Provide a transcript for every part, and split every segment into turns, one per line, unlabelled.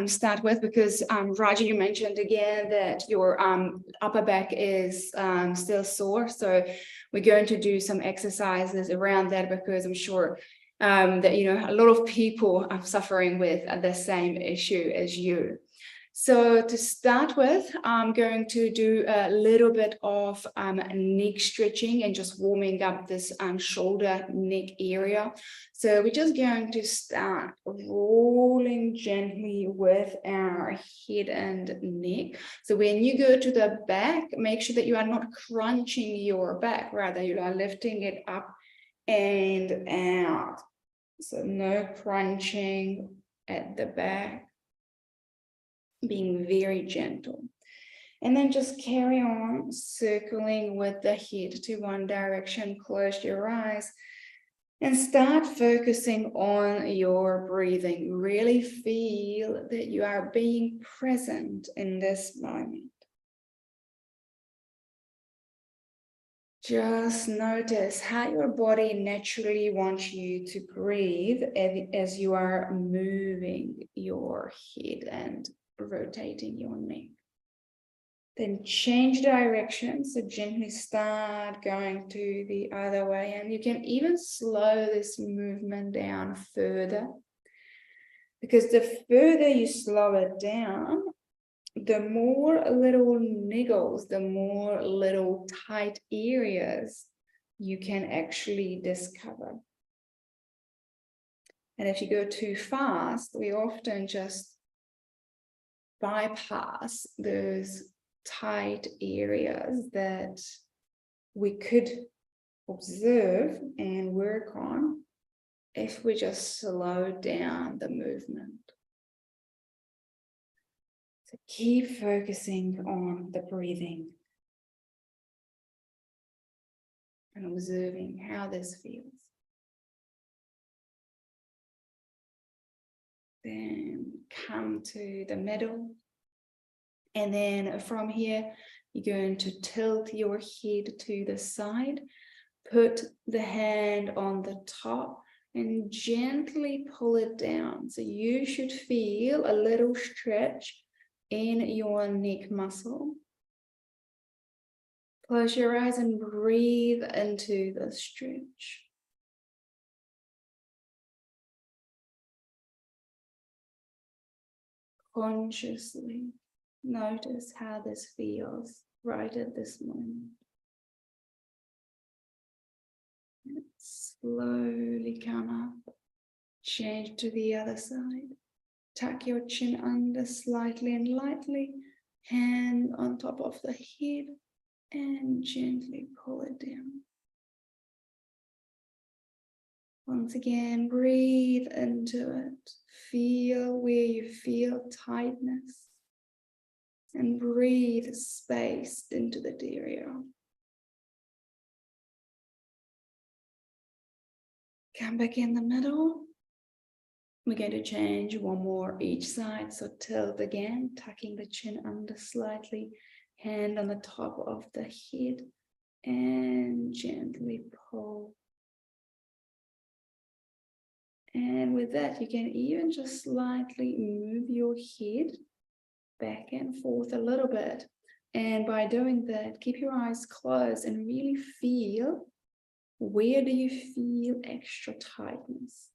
start with, because Raja, you mentioned again that your upper back is still sore. So we're going to do some exercises around that, because I'm sure that, a lot of people are suffering with the same issue as you. So to start with, I'm going to do a little bit of neck stretching and just warming up this shoulder neck area. So we're just going to start rolling gently with our head and neck. So when you go to the back, make sure that you are not crunching your back, rather you are lifting it up and out. So no crunching at the back. Being very gentle. And then just carry on circling with the head to one direction. Close your eyes and start focusing on your breathing. Really feel that you are being present in this moment. Just notice how your body naturally wants you to breathe as you are moving your head and rotating your neck. Then change direction, so gently start going to the other way, and you can even slow this movement down further, because the further you slow it down, the more little niggles, the more little tight areas you can actually discover. And if you go too fast, we often just bypass those tight areas that we could observe and work on if we just slow down the movement. So keep focusing on the breathing and observing how this feels. Then come to the middle. And then from here, you're going to tilt your head to the side, put the hand on the top and gently pull it down. So you should feel a little stretch in your neck muscle. Close your eyes and breathe into the stretch. Consciously notice how this feels right at this moment. And slowly come up, change to the other side. Tuck your chin under slightly and lightly, hand on top of the head, and gently pull it down. Once again, breathe into it. Feel where you feel tightness. And breathe space into that area. Come back in the middle. We're going to change one more each side. So tilt again, tucking the chin under slightly, hand on the top of the head, and gently pull. And with that, you can even just slightly move your head back and forth a little bit. And by doing that, keep your eyes closed and really feel, where do you feel extra tightness?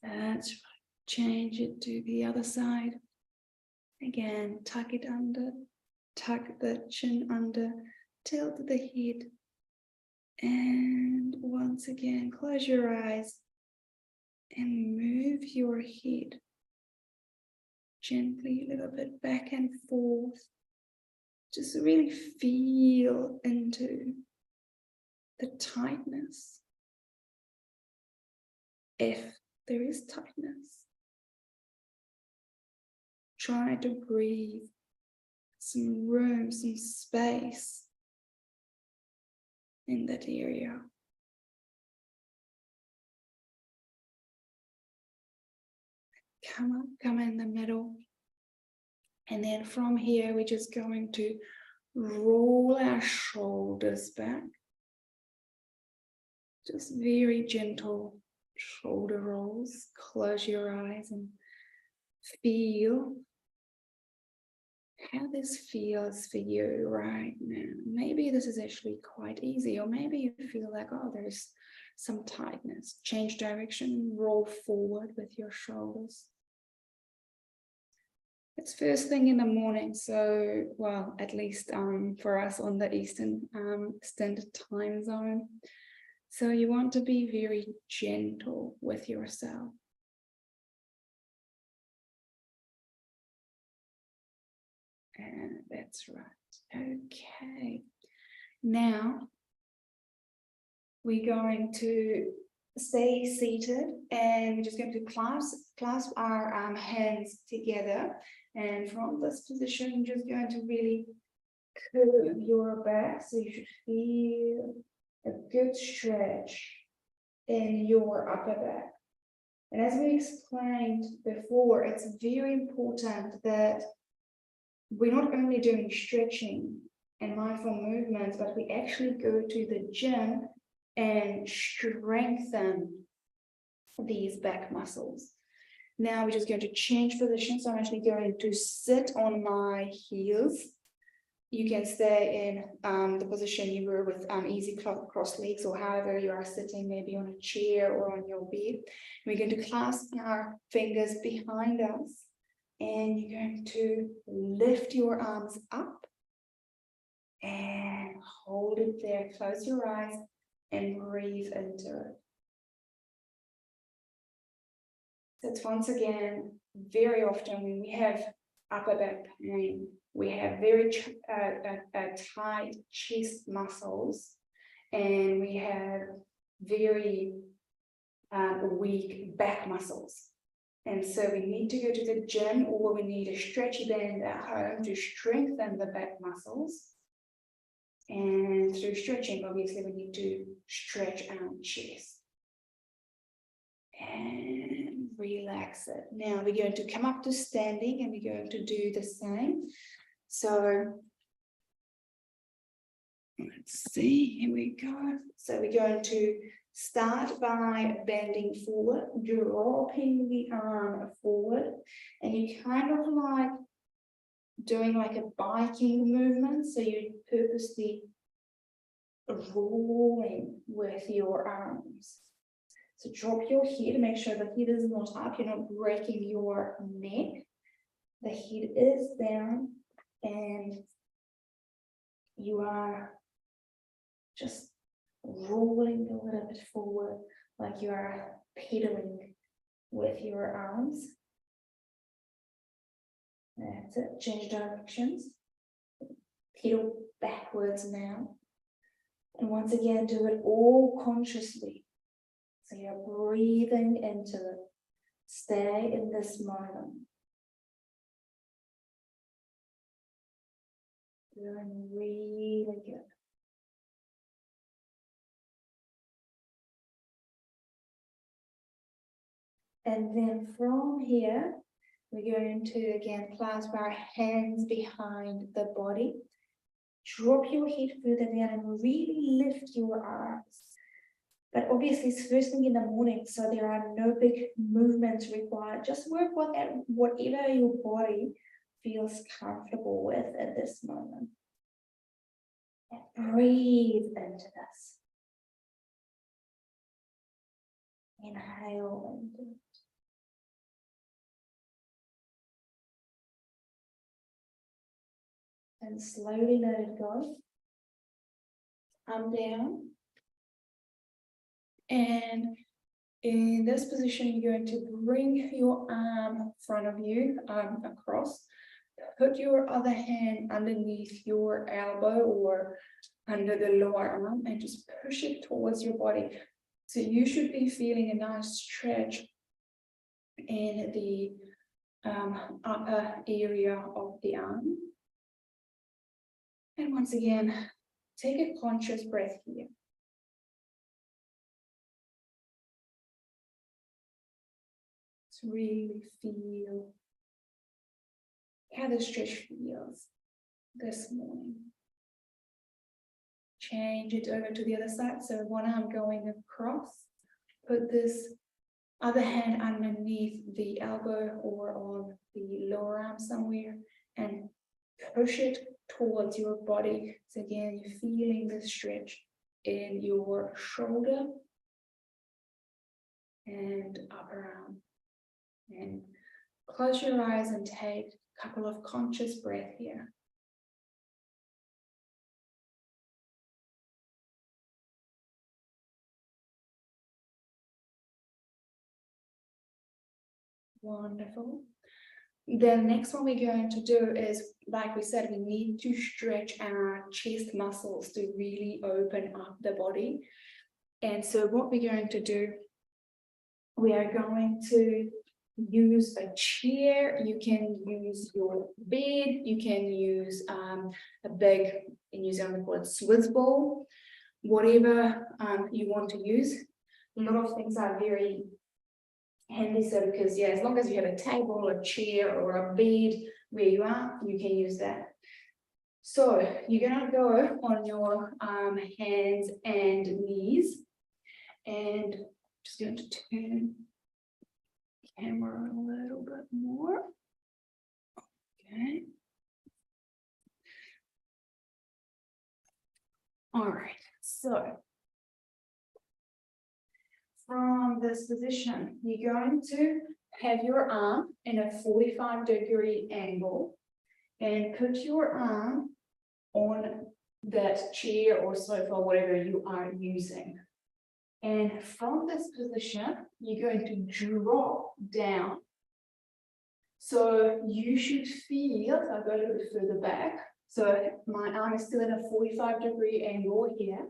That's right. Change it to the other side. Again, tuck it under, tuck the chin under, tilt the head. And once again, close your eyes and move your head gently a little bit back and forth. Just really feel into the tightness. If there is tightness, try to breathe some room, some space in that area. Come up, come in the middle. And then from here, we're just going to roll our shoulders back. Just very gentle shoulder rolls. Close your eyes and feel how this feels for you right now. Maybe this is actually quite easy, or maybe you feel like, oh, there's some tightness. Change direction, roll forward with your shoulders. It's first thing in the morning, so, well, at least for us on the Eastern Standard Time Zone. So you want to be very gentle with yourself. And that's right. Okay. Now we're going to stay seated, and we're just going to clasp our hands together. And from this position, you're just going to really curve your back. So you should feel a good stretch in your upper back. And as we explained before, it's very important that we're not only doing stretching and mindful movements, but we actually go to the gym and strengthen these back muscles. Now we're just going to change position. So I'm actually going to sit on my heels. You can stay in the position you were with easy cross legs, or however you are sitting, maybe on a chair or on your bed. We're going to clasp our fingers behind us, and you're going to lift your arms up and hold it there. Close your eyes and breathe into it. That's once again, very often when we have upper back pain, we have very tight chest muscles, and we have very weak back muscles. And so we need to go to the gym, or we need a stretchy band at home to strengthen the back muscles. And through stretching, obviously, we need to stretch our chest. And relax it. Now we're going to come up to standing, and we're going to do the same. So let's see, here we go. So we're going to start by bending forward, dropping the arm forward, and you kind of like doing like a biking movement. So you purposely rolling with your arms. So drop your head, make sure the head is not up, you're not breaking your neck. The head is down, and you are just rolling a little bit forward, like you are pedaling with your arms. That's it. Change directions. Pedal backwards now. And once again, do it all consciously. So you're breathing into it. Stay in this moment. Doing really good. And then from here, we're going to again clasp our hands behind the body. Drop your head further down and really lift your arms. But obviously it's first thing in the morning, so there are no big movements required. Just work with whatever your body feels comfortable with at this moment. And breathe into this. Inhale into it. And slowly let it go. Arm down. And in this position, you're going to bring your arm in front of you, across. Put your other hand underneath your elbow or under the lower arm, and just push it towards your body. So you should be feeling a nice stretch in the upper area of the arm. And once again, take a conscious breath here. To really feel how the stretch feels this morning. change it over to the other side. So one arm going across, put this other hand underneath the elbow or on the lower arm somewhere and push it towards your body. So again, you're feeling the stretch in your shoulder and upper arm. And close your eyes and take a couple of conscious breaths here. Wonderful. The next one we're going to do is, like we said, we need to stretch our chest muscles to really open up the body. And so what we're going to do, we are going to use a chair. You can use your bed. You can use a big, in New Zealand we call it Swiss ball, whatever you want to use. A lot of things are very handy, so because yeah, as long as you have a table, a chair, or a bed where you are, you can use that. So you're gonna go on your hands and knees, and just going to turn the camera a little bit more. Okay. All right, so from this position, you're going to have your arm in a 45-degree angle and put your arm on that chair or sofa, whatever you are using. And from this position, you're going to drop down. So you should feel, I'll go a little bit further back. So my arm is still in a 45-degree angle here,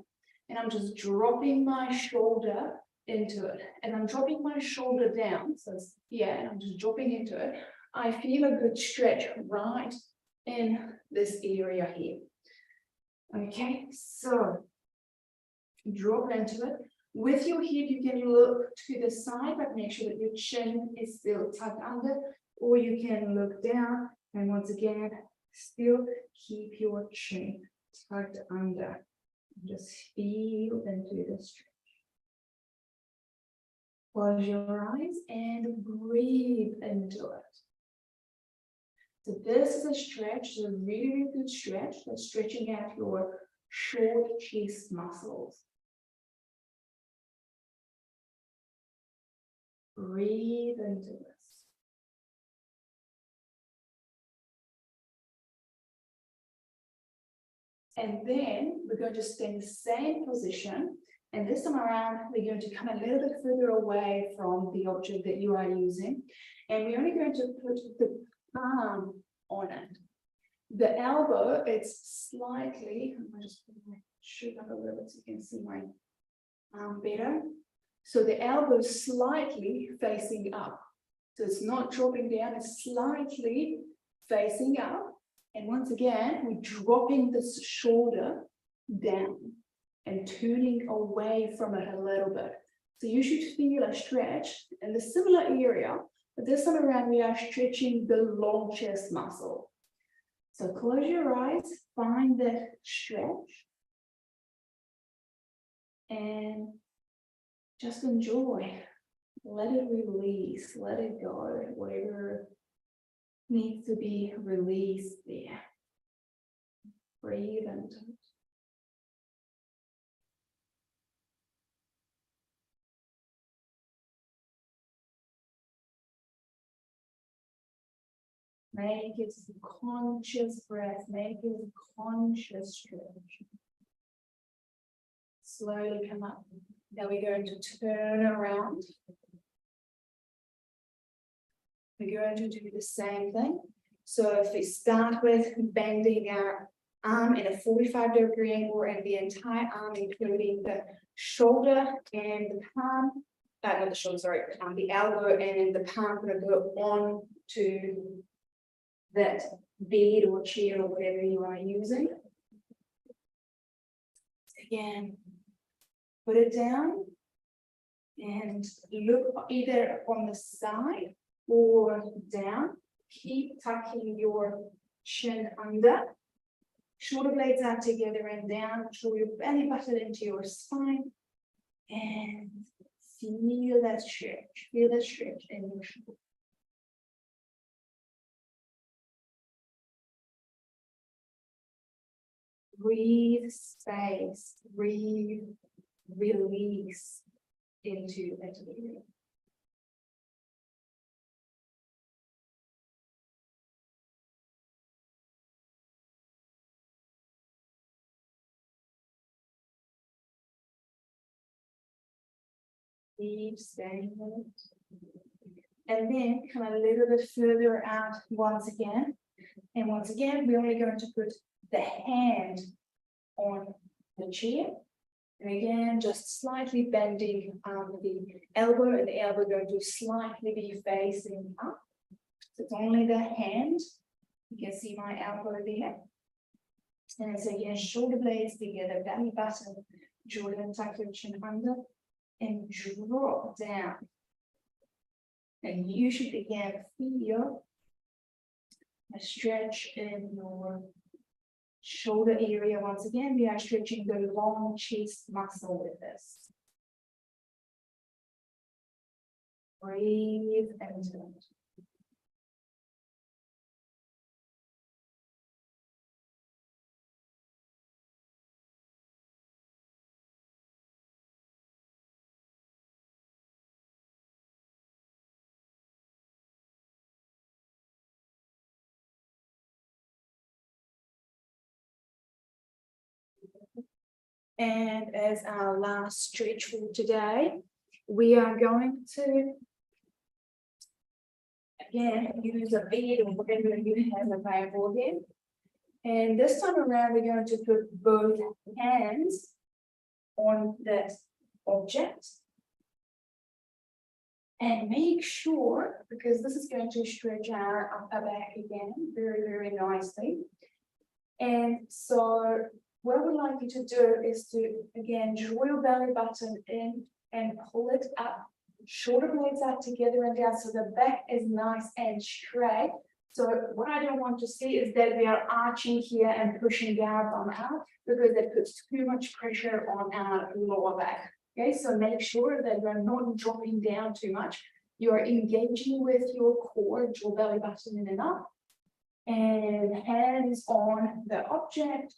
and I'm just dropping my shoulder into it, and I'm dropping my shoulder down. So it's here, and I'm just dropping into it. I feel a good stretch right in this area here. Okay, so drop into it. With your head, you can look to the side, but make sure that your chin is still tucked under, or you can look down, and once again, still keep your chin tucked under. Just feel into the stretch. Close your eyes and breathe into it. So this is a stretch, a really, really good stretch. So stretching out your short chest muscles. Breathe into this. And then we're going to stay in the same position. And this time around, we're going to come a little bit further away from the object that you are using. And we're only going to put the palm on it. The elbow, it's slightly, I'll just put my shoe up a little bit so you can see my arm better. So the elbow is slightly facing up. So it's not dropping down, it's slightly facing up. And once again, we're dropping this shoulder down and turning away from it a little bit. So you should feel a stretch in the similar area, but this time around we are stretching the long chest muscle. So close your eyes, find that stretch, and just enjoy. Let it release, let it go, whatever needs to be released there. Breathe into it. Make it a conscious breath, make it a conscious stretch. Slowly come up. Now we're going to turn around. We're going to do the same thing. So if we start with bending our arm in a 45-degree angle and the entire arm, including the shoulder and the palm, not the shoulder, sorry, the elbow and the palm going to go on to that bed or chair or whatever you are using. Again, put it down and look either on the side or down. Keep tucking your chin under. Shoulder blades out together and down. Draw your belly button into your spine. And feel that stretch. Feel that stretch in your shoulder. Breathe space. Breathe release into that area. Keep staying with it. And then come a little bit further out once again. And once again, we're only going to put the hand on the chair. And again, just slightly bending the elbow, and the elbow going to slightly be facing up. So it's only the hand. You can see my elbow there. And it's again, shoulder blades together, belly button, Jordan, tuck your chin under, and drop down. And you should again feel a stretch in your shoulder area. Once again, we are stretching the long chest muscle with this. Breathe into it. And as our last stretch for today, we are going to, again, use a bead or whatever you have available here. And this time around, we're going to put both hands on that object. And make sure, because this is going to stretch our upper back again very, very nicely. And so what we'd like you to do is to, again, draw your belly button in and pull it up. Shoulder blades out together and down so the back is nice and straight. So what I don't want to see is that we are arching here and pushing down on out, because that puts too much pressure on our lower back. Okay, so make sure that you're not dropping down too much. You're engaging with your core, draw belly button in and up, and hands on the object.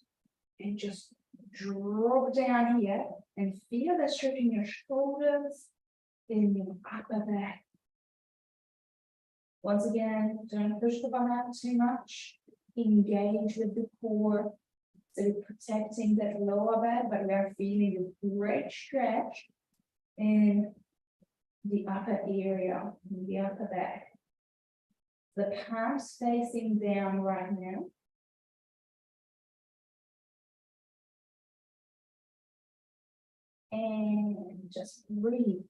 And just drop down here and feel that stretch in your shoulders, in your upper back. Once again, don't push the bum out too much. Engage with the core. So protecting that lower back, but we are feeling a great stretch in the upper area, in the upper back. The palms facing down right now. And just breathe.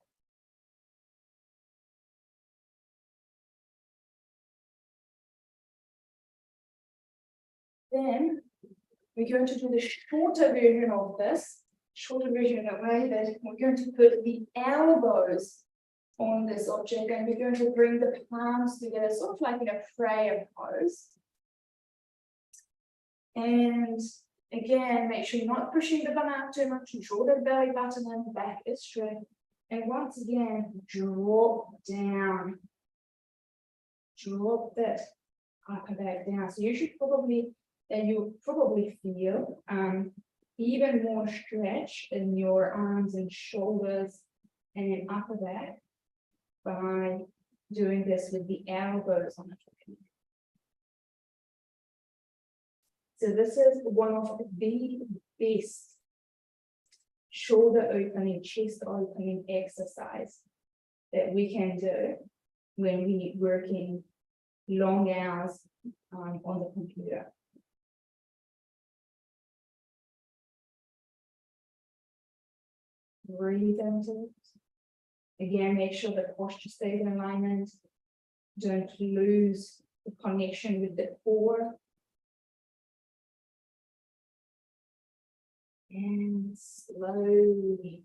Then we're going to do the shorter version of this, shorter version in a way that we're going to put the elbows on this object, and we're going to bring the palms together, sort of like in a prayer pose. And again, make sure you're not pushing the bum out too much. Draw the belly button and the back is straight. And once again, drop down. Drop that upper back down. So you should probably, you probably feel even more stretch in your arms and shoulders and in upper back by doing this with the elbows on the floor. So this is one of the best shoulder opening, chest opening exercise that we can do when we working long hours on the computer. Breathe into it. Again, make sure the posture stays in alignment. Don't lose the connection with the core. And slowly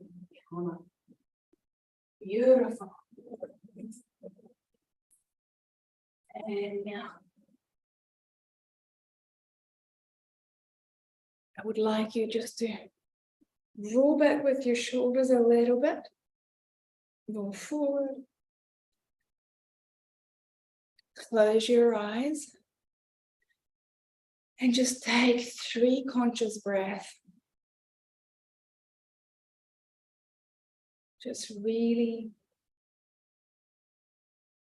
come up. Beautiful. And now would like you just to roll back with your shoulders a little bit. Roll forward. Close your eyes. And just take 3 conscious breaths. Just really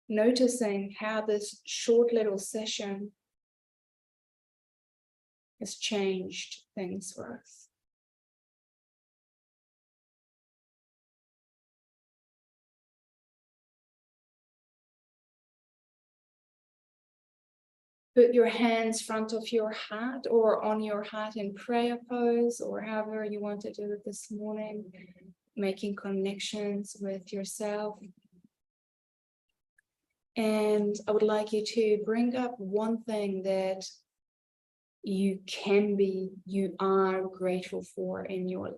noticing how this short little session has changed things for us. Put your hands front of your heart or on your heart in prayer pose, or however you want to do it this morning, making connections with yourself. And I would like you to bring up one thing that you are grateful for in your life.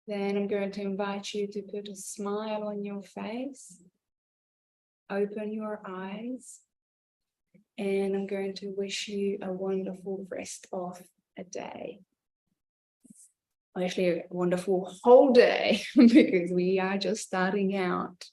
Then I'm going to invite you to put a smile on your face, open your eyes, and I'm going to wish you a wonderful rest of a day. Actually, a wonderful whole day, because we are just starting out.